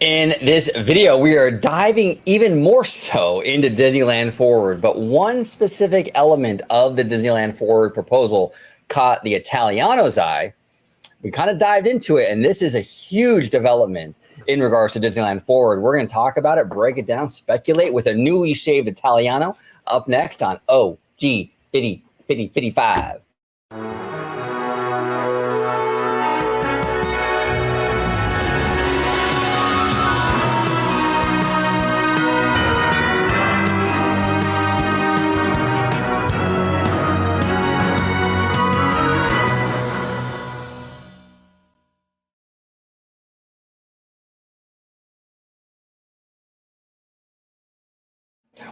In this video, we are diving even more so into Disneyland Forward, but one specific element of the Disneyland Forward proposal caught the Italiano's eye. We kind of dived into it, and this is a huge development in regards to Disneyland Forward. We're going to talk about it, break it down, speculate with a newly shaved Italiano up next on OG 55.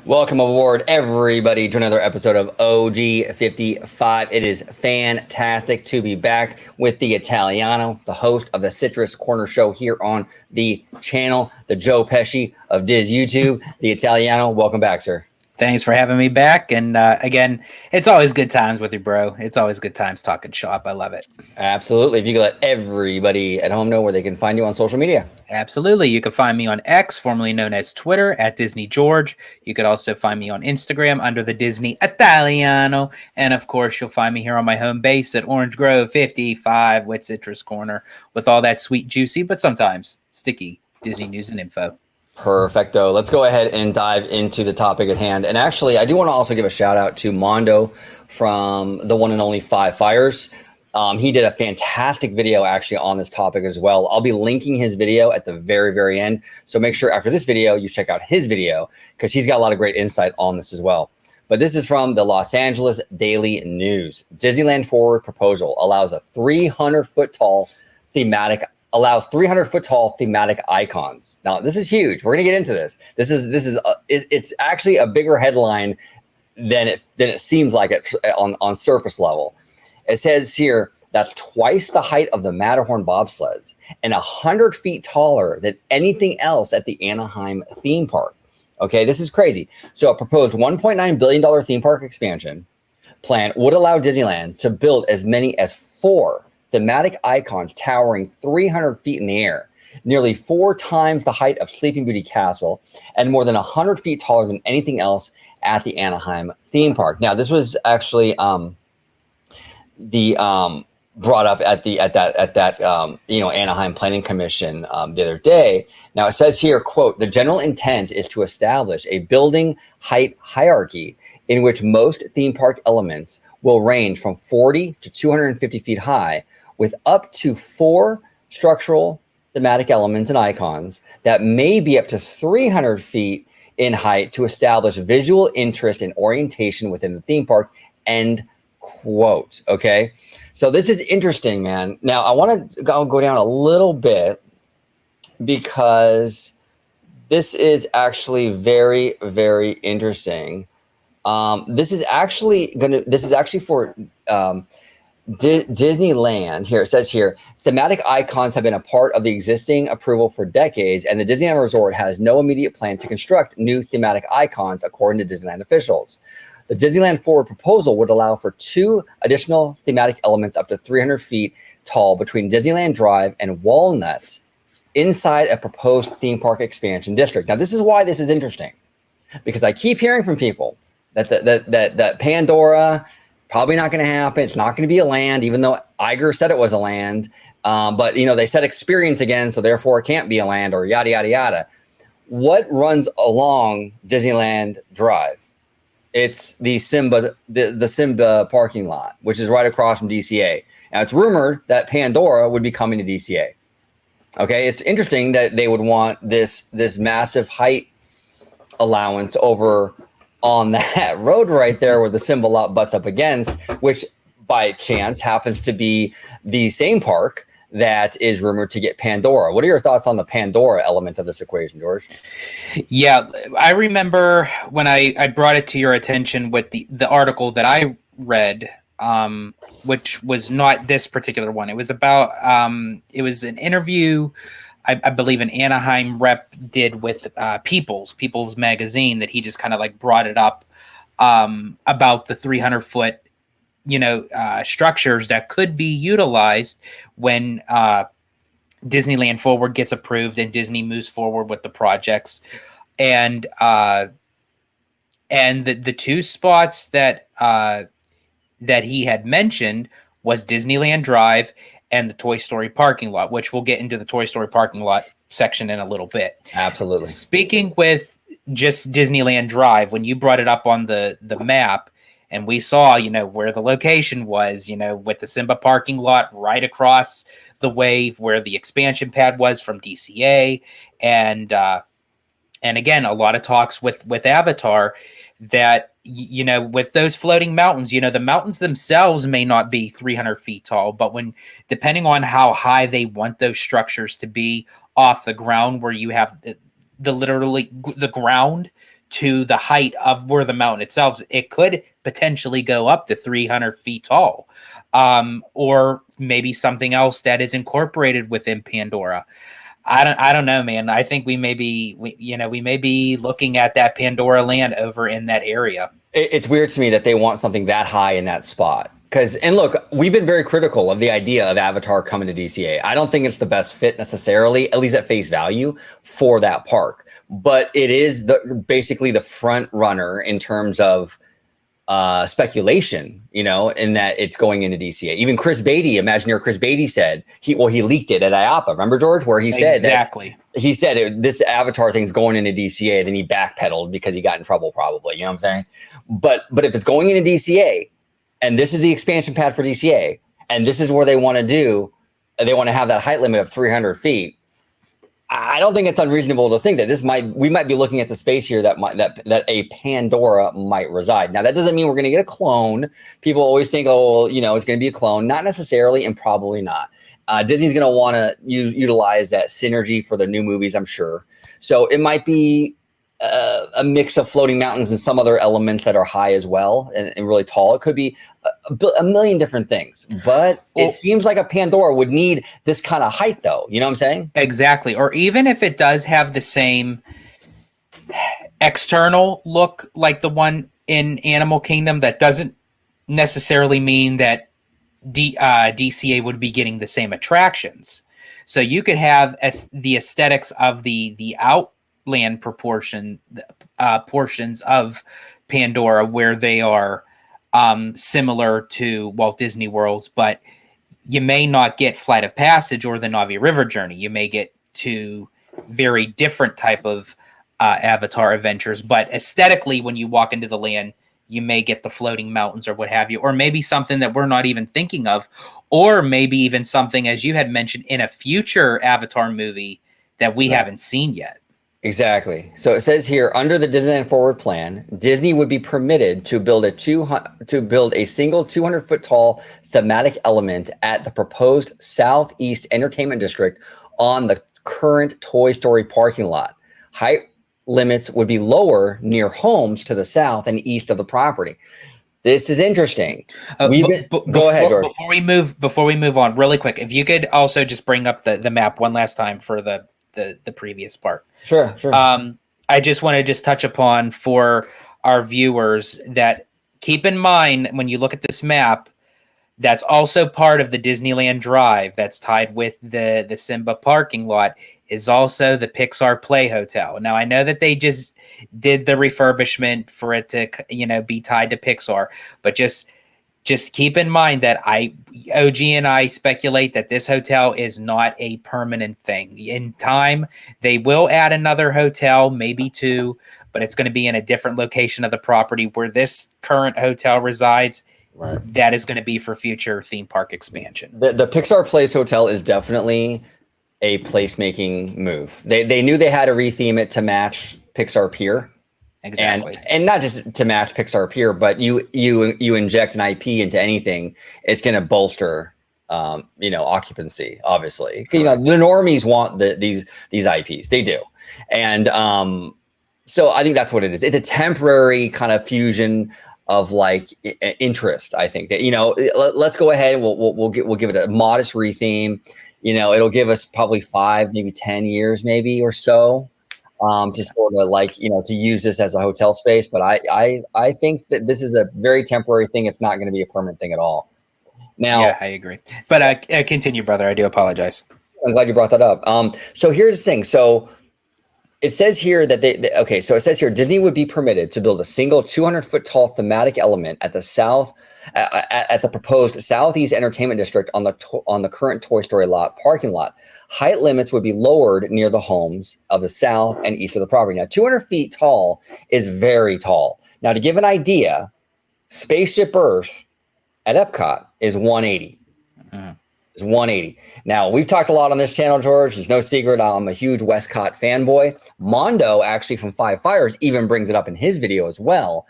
Welcome aboard, everybody, to another episode of OG 55. It is fantastic to be back with the Italiano, the host of the Citrus Corner Show here on the channel, the Joe Pesci of Diz YouTube. The Italiano, welcome back, sir. Thanks for having me back. And again, it's always good times with you, bro. It's always good times talking shop. I love it. Absolutely. If you could let everybody at home know where they can find you on social media. Absolutely. You can find me on X, formerly known as Twitter, at Disney George. You could also find me on Instagram under the Disney Italiano. And of course, you'll find me here on my home base at Orange Grove 55 with Citrus Corner with all that sweet, juicy, but sometimes sticky Disney news and info. Perfecto. Let's go ahead and dive into the topic at hand. And actually, I do want to also give a shout out to Mondo from the one and only Five Fires. He did a fantastic video actually on this topic as well. I'll be linking his video at the very, very end. So make sure after this video, you check out his video because he's got a lot of great insight on this as well. But this is from the Los Angeles Daily News. Disneyland Forward proposal allows 300-foot tall thematic icons. Now, this is huge. We're going to get into this. It's actually a bigger headline than it seems like it on surface level. It says here that's twice the height of the Matterhorn bobsleds and 100 feet taller than anything else at the Anaheim theme park. Okay, this is crazy. So a proposed $1.9 billion theme park expansion plan would allow Disneyland to build as many as 4 thematic icons towering 300 feet in the air, nearly 4 times the height of Sleeping Beauty Castle, and more than 100 feet taller than anything else at the Anaheim theme park. Now, this was actually brought up at that Anaheim Planning Commission the other day. Now, it says here, quote, the general intent is to establish a building height hierarchy in which most theme park elements will range from 40 to 250 feet high, with up to 4 structural thematic elements and icons that may be up to 300 feet in height to establish visual interest and orientation within the theme park, end quote. Okay, so this is interesting, man. Now, I want to go down a little bit because this is actually very, very interesting. This is actually for Disneyland. Here it says here, thematic icons have been a part of the existing approval for decades, and the Disneyland Resort has no immediate plan to construct new thematic icons, according to Disneyland officials. The Disneyland Forward proposal would allow for 2 additional thematic elements up to 300 feet tall between Disneyland Drive and Walnut inside a proposed theme park expansion district. Now, this is why this is interesting, because I keep hearing from people that Pandora probably not going to happen. It's not going to be a land, even though Iger said it was a land. But they said experience again, so therefore it can't be a land, or yada yada yada. What runs along Disneyland Drive? It's the Simba parking lot, which is right across from DCA. Now, it's rumored that Pandora would be coming to DCA. Okay, it's interesting that they would want this massive height allowance over on that road right there where the Simba lot butts up against, which by chance happens to be the same park that is rumored to get Pandora. What are your thoughts on the Pandora element of this equation, George? Yeah, I remember when I brought it to your attention with the article that I read, which was not this particular one. It was about, it was an interview, I believe an Anaheim rep did with People's magazine, that he just kind of like brought it up about the 300-foot structures that could be utilized when Disneyland Forward gets approved and Disney moves forward with the projects. And the two spots that that he had mentioned was Disneyland Drive and the Toy Story parking lot, which we'll get into the Toy Story parking lot section in a little bit. Absolutely. Speaking with just Disneyland Drive, when you brought it up on the map, and we saw, you know, where the location was, you know, with the Simba parking lot right across the way where the expansion pad was from DCA, and again, a lot of talks with Avatar that, you know, with those floating mountains, you know, the mountains themselves may not be 300 feet tall, but when, depending on how high they want those structures to be off the ground, where you have the literally the ground to the height of where the mountain itself, it could potentially go up to 300 feet tall, or maybe something else that is incorporated within Pandora. I don't know, man. I think we may be looking at that Pandora land over in that area. It's weird to me that they want something that high in that spot. And look, we've been very critical of the idea of Avatar coming to DCA. I don't think it's the best fit necessarily, at least at face value, for that park. But it is basically the front runner in terms of speculation, you know, in that it's going into DCA. Even Chris Beatty, Imagineer Chris Beatty said he leaked it at IAPA. Remember, George, where he said exactly. He said this Avatar thing's going into DCA. Then he backpedaled because he got in trouble, probably. You know what I'm saying? But if it's going into DCA, and this is the expansion pad for DCA, and this is where they want to do, they want to have that height limit of 300 feet. I don't think it's unreasonable to think that we might be looking at the space here that a Pandora might reside. Now, that doesn't mean we're going to get a clone. People always think, oh, well, you know, it's going to be a clone. Not necessarily, and probably not. Disney's going to want to utilize that synergy for the new movies, I'm sure. So it might be a mix of floating mountains and some other elements that are high as well and really tall. It could be a million different things, but it seems like a Pandora would need this kind of height, though. You know what I'm saying? Exactly. Or even if it does have the same external look like the one in Animal Kingdom, that doesn't necessarily mean that DCA would be getting the same attractions. So you could have the aesthetics of the outland portions of Pandora where they are similar to Walt Disney World's, but you may not get Flight of Passage or the Navi River Journey. You may get two very different type of Avatar adventures, but aesthetically, when you walk into the land, you may get the floating mountains or what have you, or maybe something that we're not even thinking of, or maybe even something, as you had mentioned, in a future Avatar movie that we haven't seen yet. Exactly. So it says here, under the Disneyland Forward plan, Disney would be permitted to build a single 200-foot tall thematic element at the proposed Southeast Entertainment District on the current Toy Story parking lot. Height limits would be lower near homes to the south and east of the property. This is interesting. Go ahead, George. Before we move on, really quick, if you could also just bring up the map one last time for the previous part. Sure. I just want to touch upon for our viewers that keep in mind when you look at this map, that's also part of the Disneyland Drive that's tied with the Simba parking lot, is also the Pixar Play Hotel. Now, I know that they just did the refurbishment for it to, you know, be tied to Pixar, but just keep in mind that OG and I speculate that this hotel is not a permanent thing. In time, they will add another hotel, maybe two, but it's going to be in a different location of the property where this current hotel resides. Right. That is going to be for future theme park expansion. The Pixar Place Hotel is definitely a placemaking move. They knew they had to retheme it to match Pixar Pier. Exactly. And not just to match Pixar Pier, but you inject an IP into anything, it's going to bolster, occupancy, obviously. Correct. You know, the normies want these IPs. They do. And so I think that's what it is. It's a temporary kind of fusion of like interest. I think that, you know, let's go ahead and we'll give it a modest retheme. You know, it'll give us probably 5, maybe 10 years, maybe or so. To sort of like, you know, to use this as a hotel space. But I think that this is a very temporary thing. It's not going to be a permanent thing at all. Now, yeah, I agree. But continue, brother. I do apologize. I'm glad you brought that up. So here's the thing. So it says here that okay, so it says here Disney would be permitted to build a single 200-foot tall thematic element at the at the proposed Southeast Entertainment District on the current Toy Story lot parking lot. Height limits would be lowered near the homes of the south and east of the property. Now, 200 feet tall is very tall. Now, to give an idea, Spaceship Earth at Epcot is 180. Is 180. Now, we've talked a lot on this channel, George. There's no secret. I'm a huge Westcott fanboy. Mondo, actually from Five Fires, even brings it up in his video as well.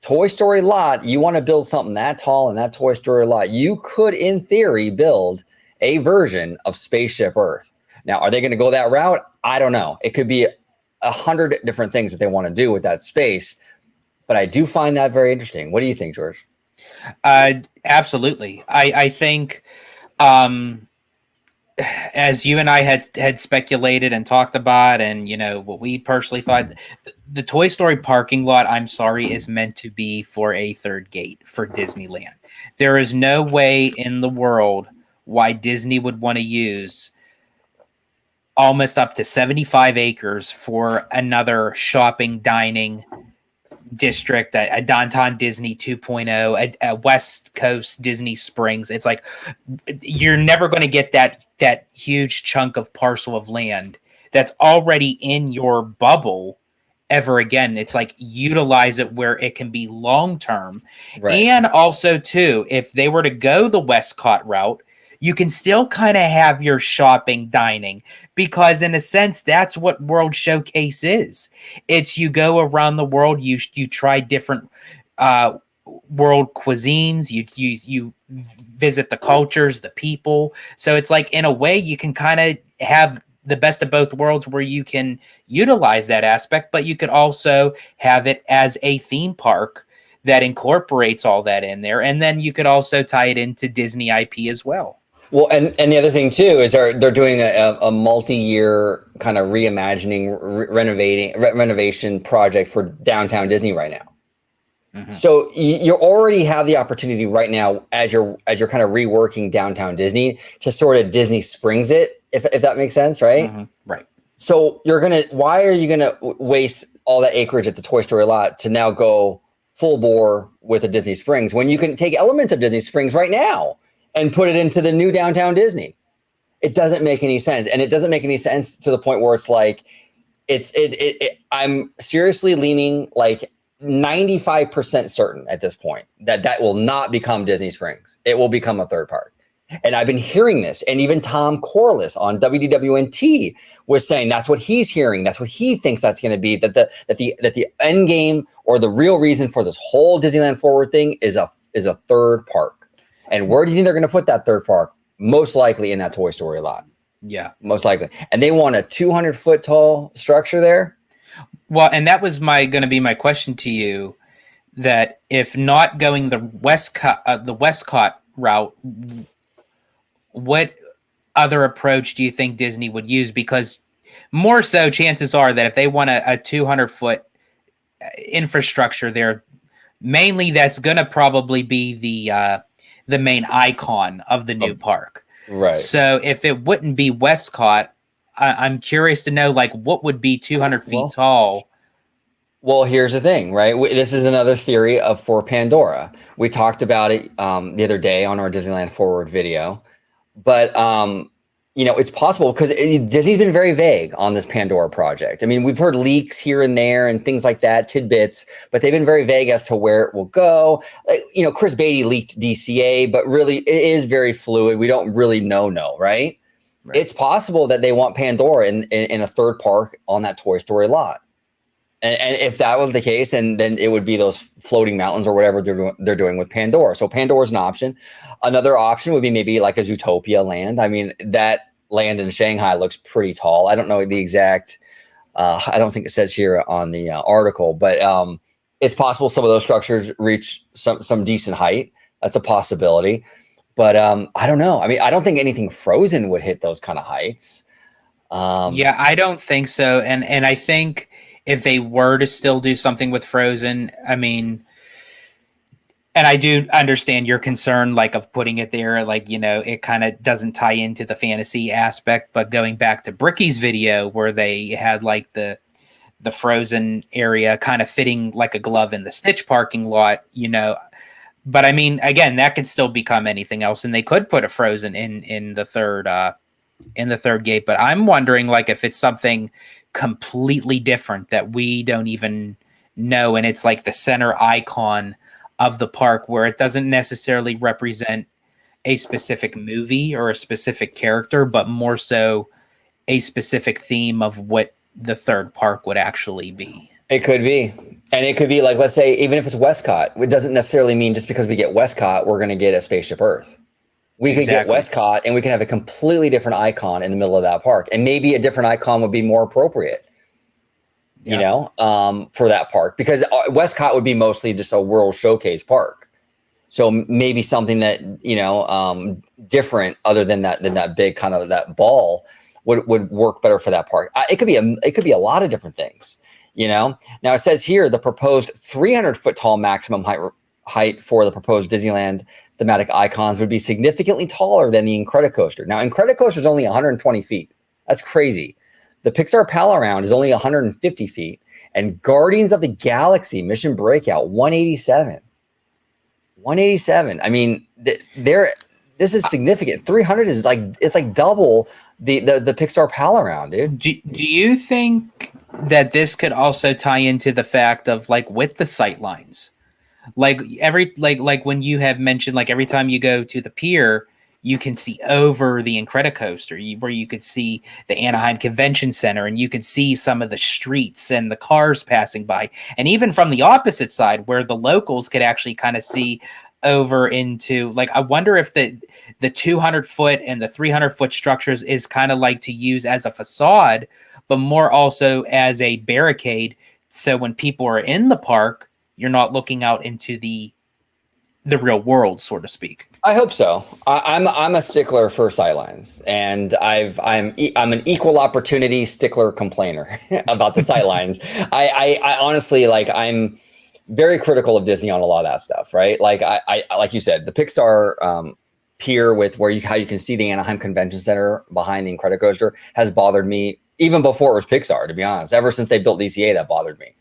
Toy Story lot, you want to build something that tall in that Toy Story lot, you could, in theory, build a version of Spaceship Earth. Now, are they going to go that route? I don't know. It could be 100 different things that they want to do with that space. But I do find that very interesting. What do you think, George? Absolutely. I think... as you and I had speculated and talked about, and what we personally thought, the Toy Story parking lot, I'm sorry, is meant to be for a third gate for Disneyland. There is no way in the world why Disney would want to use almost up to 75 acres for another shopping, dining district, a downtown Disney 2.0, a West Coast Disney Springs. It's like you're never going to get that huge chunk of parcel of land that's already in your bubble ever again. It's like utilize it where it can be long term. Right. And also too, if they were to go the Westcott route, you can still kind of have your shopping, dining, because in a sense, that's what World Showcase is. It's you go around the world, you try different world cuisines, you visit the cultures, the people. So it's like, in a way, you can kind of have the best of both worlds where you can utilize that aspect, but you could also have it as a theme park that incorporates all that in there. And then you could also tie it into Disney IP as well. Well, and the other thing too is they're doing a multi-year kind of reimagining, renovation project for downtown Disney right now. Mm-hmm. So you already have the opportunity right now, as you're kind of reworking downtown Disney, to sort of Disney Springs it, if that makes sense, right? Mm-hmm. Right. So why are you gonna waste all that acreage at the Toy Story lot to now go full bore with a Disney Springs when you can take elements of Disney Springs right now and put it into the new downtown Disney? It doesn't make any sense. And it doesn't make any sense to the point where it's like, I'm seriously leaning like 95% certain at this point that will not become Disney Springs. It will become a third park. And I've been hearing this, and even Tom Corliss on WDWNT was saying that's what he's hearing. That's what he thinks that's going to be, that the end game or the real reason for this whole Disneyland Forward thing is a third park. And where do you think they're going to put that third park? Most likely in that Toy Story lot. Yeah. Most likely. And they want a 200-foot tall structure there? Well, and that was going to be my question to you, that if not going the Westcott route, what other approach do you think Disney would use? Because more so, chances are that if they want a 200-foot infrastructure there, mainly that's going to probably be the main icon of the new park. Right. So if it wouldn't be Westcott, I'm curious to know, like, what would be 200 feet tall? Well, here's the thing, right? This is another theory for Pandora. We talked about it the other day on our Disneyland Forward video. But, it's possible because Disney's been very vague on this Pandora project. I mean, we've heard leaks here and there and things like that, tidbits, but they've been very vague as to where it will go. Chris Beatty leaked DCA, but really it is very fluid. We don't really know, right? It's possible that they want Pandora in a third park on that Toy Story lot. And if that was the case, then it would be those floating mountains or whatever they're doing with Pandora. So Pandora's an option. Another option would be maybe like a Zootopia land. I mean, that land in Shanghai looks pretty tall. I don't know the exact, I don't think it says here on the article, but it's possible some of those structures reach some decent height. That's a possibility. But I don't know. I mean, I don't think anything Frozen would hit those kind of heights. Yeah, I don't think so. And I think if they were to still do something with Frozen, I mean, And I do understand your concern, like of putting it there, like, you know, it kind of doesn't tie into the fantasy aspect. But going back to Bricky's video, where they had like the frozen area kind of fitting like a glove in the Stitch parking lot, you know. But I mean, again, that could still become anything else, and they could put a frozen in the third gate. But I'm wondering, like, if it's something completely different that we don't even know, and it's like the center icon of the park, where it doesn't necessarily represent a specific movie or a specific character, but more so a specific theme of what the third park would actually be. It could be. And it could be like, let's say, even if it's Westcott, it doesn't necessarily mean just because we get Westcott, we're going to get a Spaceship Earth. We could get Westcott and we can have a completely different icon in the middle of that park. And maybe a different icon would be more appropriate, you know, for that park, because Westcott would be mostly just a World Showcase park. So maybe something that, you know, different other than that big kind of that ball would work better for that park. It could be a lot of different things, you know. Now it says here the proposed 300-foot tall maximum height for the proposed Disneyland thematic icons would be significantly taller than the Incredicoaster. Now, Incredicoaster is only 120 feet. That's crazy. The Pixar Pal Around is only 150 feet, and Guardians of the Galaxy Mission Breakout 187. 187. I mean, this is significant. 300 is like, it's like double the Pixar Pal Around, dude. Do you think that this could also tie into the fact of like with the sight lines? Like like when you have mentioned, like every time you go to the pier, you can see over the Incredicoaster, where you could see the Anaheim Convention Center, and you could see some of the streets and the cars passing by. And even from the opposite side, where the locals could actually kind of see over into, like, I wonder if the 200-foot and the 300-foot structures is kind of like to use as a facade, but more also as a barricade. So when people are in the park, you're not looking out into the real world, so to speak. I hope so. I'm a stickler for sightlines, and I'm an equal opportunity stickler complainer about the sightlines. I honestly, like, I'm very critical of Disney on a lot of that stuff, right? Like I like you said, the Pixar pier with how you can see the Anaheim Convention Center behind the Incredicoaster has bothered me even before it was Pixar, to be honest. Ever since they built DCA, that bothered me.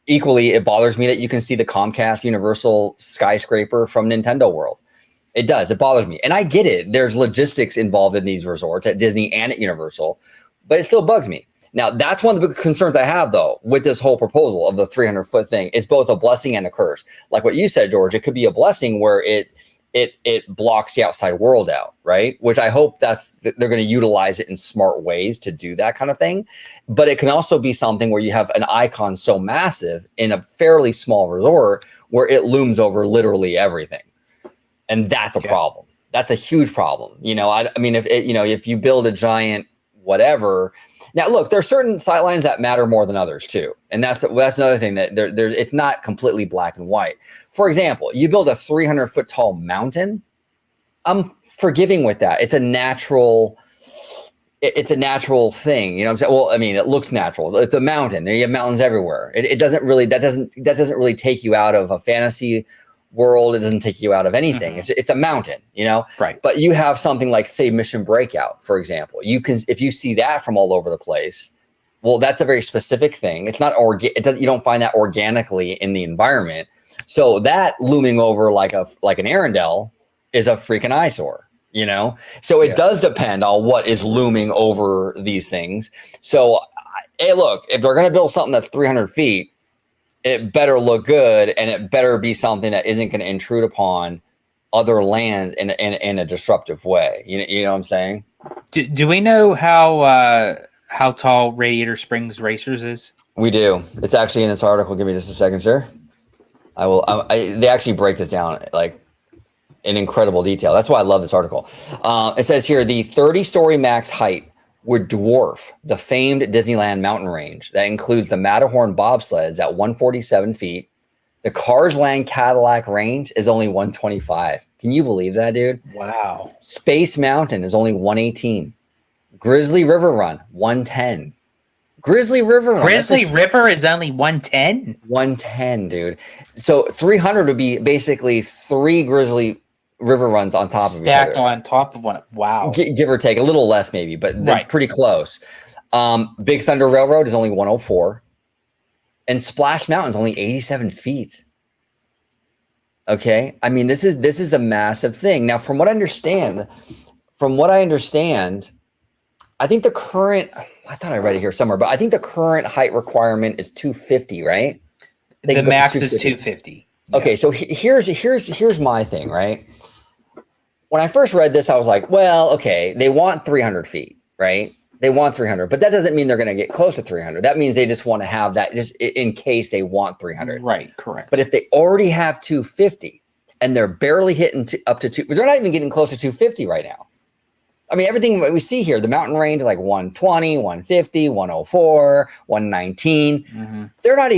Equally, it bothers me that you can see the Comcast Universal skyscraper from Nintendo World. It does. It bothers me. And I get it. There's logistics involved in these resorts at Disney and at Universal, but it still bugs me. Now, that's one of the big concerns I have, though, with this whole proposal of the 300-foot thing. It's both a blessing and a curse. Like what you said, George, it could be a blessing where it blocks the outside world out, right? Which I hope they're going to utilize it in smart ways to do that kind of thing. But it can also be something where you have an icon so massive in a fairly small resort where it looms over literally everything. And that's a problem. That's a huge problem. You know, I mean, if you build a giant whatever. Now, look, there are certain sightlines that matter more than others too, and that's another thing that it's not completely black and white. For example, you build a 300-foot tall mountain. I'm forgiving with that. It's a natural thing. You know what I'm saying? Well, I mean, it looks natural. It's a mountain. You have mountains everywhere. It doesn't really take you out of a fantasy world. It doesn't take you out of anything. Mm-hmm. It's a mountain, you know? Right. But you have something like, say, Mission Breakout, for example. You can, if you see that from all over the place, well, that's a very specific thing. It's not you don't find that organically in the environment. So that looming over like an Arendelle is a freaking eyesore, you know? So it does depend on what is looming over these things. So, hey, look, if they're going to build something that's 300 feet, it better look good, and it better be something that isn't going to intrude upon other lands in a disruptive way. You know what I'm saying? Do we know how tall Radiator Springs Racers is? We do. It's actually in this article. Give me just a second, sir. I will. They actually break this down like in incredible detail. That's why I love this article. It says here the 30-story max height would dwarf the famed Disneyland mountain range. That includes the Matterhorn bobsleds at 147 feet. The Cars Land Cadillac range is only 125. Can you believe that, dude? Wow. Space Mountain is only 118. Grizzly River Run, 110. Grizzly River run. Grizzly River is only 110? 110, dude. So 300 would be basically 3 Grizzly River runs on top of each other. Stacked on top of one. Wow. Give or take, a little less maybe, but they're Right. pretty close. Big Thunder Railroad is only 104. And Splash Mountain is only 87 feet. Okay. I mean, this is a massive thing. Now, from what I understand, I think the current, I thought I read it here somewhere, but I think the current height requirement is 250, right? The max is 250. Okay, so here's my thing, right? When I first read this, I was like, well, okay, they want 300 feet, right? They want 300, but that doesn't mean they're going to get close to 300. That means they just want to have that just in case they want 300. Right, correct. But if they already have 250 and they're barely hitting up to 2, they're not even getting close to 250 right now. I mean, everything that we see here, the mountain range is like 120, 150, 104, 119. Mm-hmm. They're not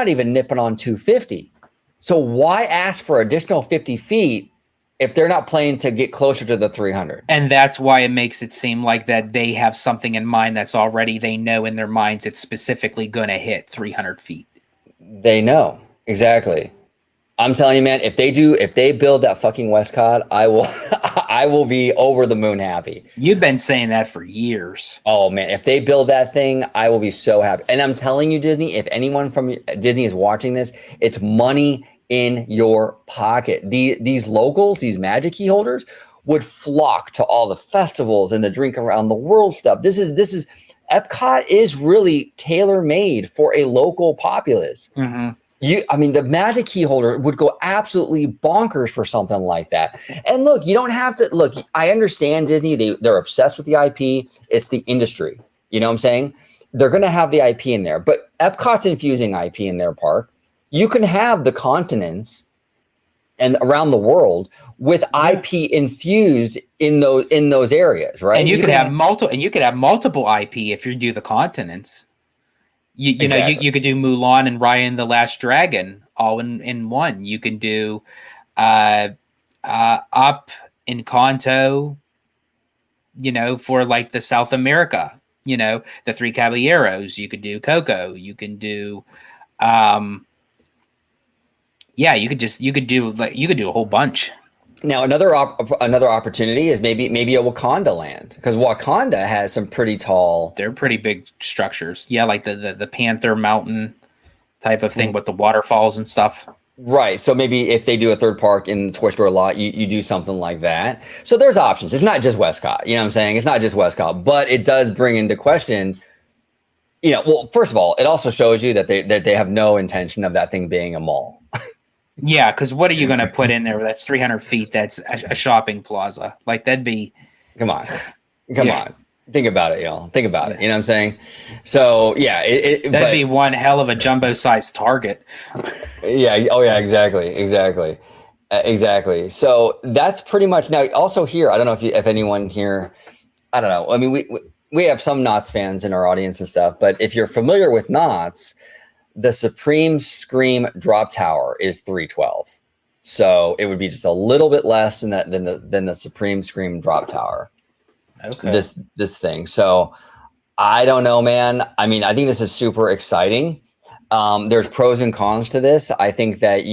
even nipping on 250. So why ask for additional 50 feet if they're not planning to get closer to the 300? And that's why it makes it seem like that they have something in mind that's already, they know in their minds it's specifically going to hit 300 feet. They know. Exactly. I'm telling you, man, if they build that fucking Westcott, I will be over the moon happy. You've been saying that for years. Oh man, if they build that thing, I will be so happy. And I'm telling you, Disney, if anyone from Disney is watching this, it's money in your pocket. These locals, these Magic Key holders would flock to all the festivals and the drink around the world stuff. This is Epcot is really tailor-made for a local populace. Mm-hmm. I mean, the Magic Key holder would go absolutely bonkers for something like that. And look, you don't have to look. I understand Disney; they're obsessed with the IP. It's the industry. You know what I'm saying? They're going to have the IP in there, but Epcot's infusing IP in their park. You can have the continents and around the world with IP infused in those areas, right? And you could have multiple IP if you do the continents. Exactly. You could do Mulan and Raya and the Last Dragon all in one. You can do Up, Encanto, for like the South America, the Three Caballeros. You could do Coco. You can do, you could do a whole bunch. Now another opportunity is maybe a Wakanda land, because Wakanda has some pretty tall. They're pretty big structures. Yeah, like the Panther Mountain type of thing with the waterfalls and stuff. Right. So maybe if they do a third park in the Toy Store lot, you do something like that. So there's options. It's not just Westcott. You know what I'm saying? It's not just Westcott, but it does bring into question. Well, first of all, it also shows you that they have no intention of that thing being a mall. Yeah, because what are you going to put in there that's 300 feet? That's a shopping plaza. Like, that'd be... Come on. Think about it, y'all. Think about it. You know what I'm saying? So, yeah. That'd be one hell of a jumbo-sized Target. Yeah. Oh, yeah, exactly. So that's pretty much... Now, also here, I don't know if anyone here... I don't know. I mean, we have some Knott's fans in our audience and stuff, but if you're familiar with Knott's, the Supreme Scream drop tower is 312. So it would be just a little bit less than the Supreme Scream drop tower. Okay. This thing. So I don't know, man. I mean, I think this is super exciting. There's pros and cons to this. I think that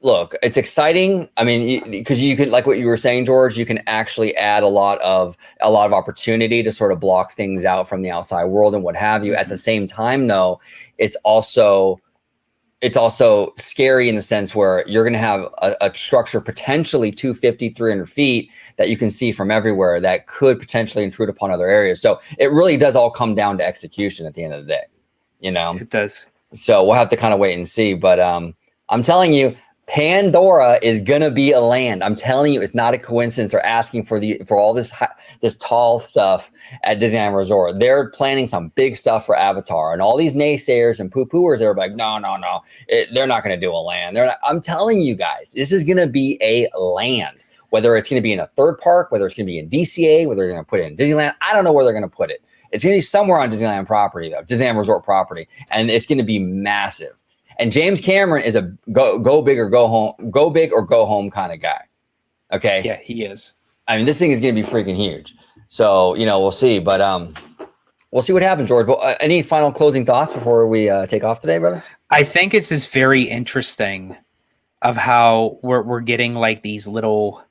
look, it's exciting. I mean, because you can, like what you were saying, George, you can actually add a lot of opportunity to sort of block things out from the outside world and what have you. At the same time, though, it's also scary in the sense where you're going to have a structure potentially 250, 300 feet that you can see from everywhere that could potentially intrude upon other areas. So it really does all come down to execution at the end of the day. It does. So we'll have to kind of wait and see. But I'm telling you, Pandora is gonna be a land. I'm telling you, it's not a coincidence. They're asking for all this tall stuff at Disneyland Resort. They're planning some big stuff for Avatar, and all these naysayers and poo-pooers. They're like, no, they're not gonna do a land. I'm telling you guys, this is gonna be a land. Whether it's gonna be in a third park, whether it's gonna be in DCA, whether they're gonna put it in Disneyland, I don't know where they're gonna put it. It's gonna be somewhere on Disneyland property, though, Disneyland Resort property, and it's gonna be massive. And James Cameron is a go big or go home kind of guy. Okay. Yeah, he is. I mean, this thing is going to be freaking huge. So, we'll see. But we'll see what happens, George. But any final closing thoughts before we take off today, brother? I think it's just very interesting of how we're getting like these little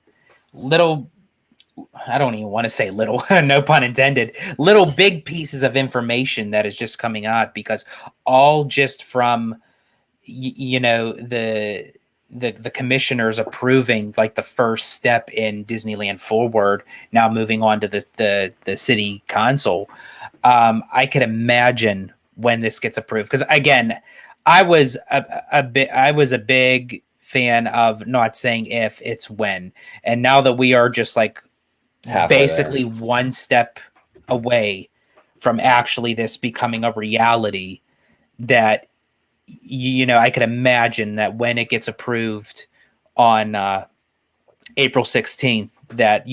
I don't even want to say little, no pun intended, little big pieces of information that is just coming out, because all just from the commissioners approving like the first step in Disneyland Forward, now moving on to the city council. I could imagine when this gets approved, because again, I was a big fan of not saying if, it's when, and now that we are just like basically one step away from actually this becoming a reality, that I could imagine that when it gets approved on April 16th, that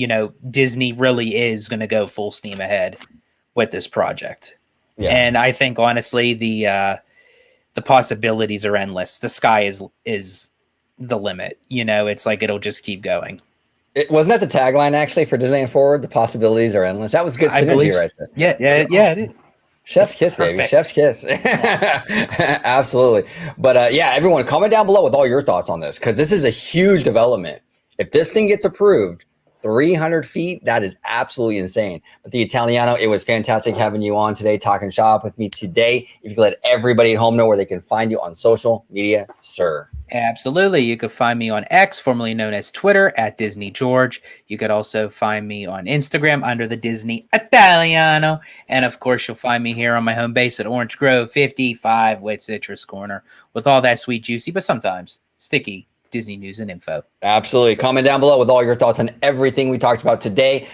Disney really is going to go full steam ahead with this project. Yeah. And I think honestly the possibilities are endless. The sky is the limit. It's like it'll just keep going. Wasn't that the tagline actually for Disneyland Forward? The possibilities are endless. That was good synergy right there. Yeah. It is. Chef's kiss, baby. Chef's kiss. Absolutely. But everyone, comment down below with all your thoughts on this, because this is a huge development. If this thing gets approved, 300 feet, that is absolutely insane. But the Italiano, it was fantastic having you on today, talking shop with me today. If you could let everybody at home know where they can find you on social media, sir. Absolutely. You could find me on X, formerly known as Twitter, at Disney George. You could also find me on Instagram under the Disney Italiano. And of course, you'll find me here on my home base at Orange Grove 55 with Citrus Corner, with all that sweet, juicy, but sometimes sticky Disney news and info. Absolutely. Comment down below with all your thoughts on everything we talked about today.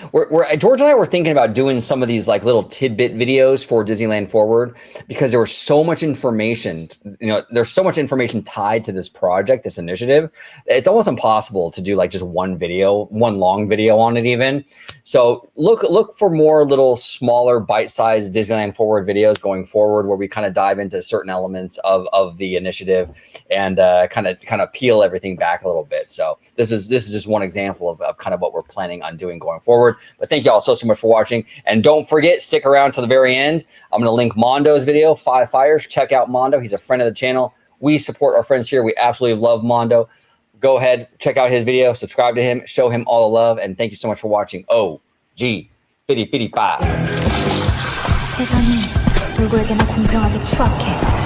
George and I were thinking about doing some of these like little tidbit videos for Disneyland Forward, because there was so much information. There's so much information tied to this project, this initiative. It's almost impossible to do like just one long video on it even. So look for more little smaller bite-sized Disneyland Forward videos going forward, where we kind of dive into certain elements of the initiative and kind of peel everything back a little bit. So this is just one example of kind of what we're planning on doing going forward. But thank you all so much for watching. And don't forget, stick around to the very end. I'm going to link Mondo's video, 5 Fires. Check out Mondo. He's a friend of the channel. We support our friends here. We absolutely love Mondo. Go ahead, check out his video, subscribe to him, show him all the love. And thank you so much for watching. OG 55. 세상이 누구에게나 공평하게 추악해.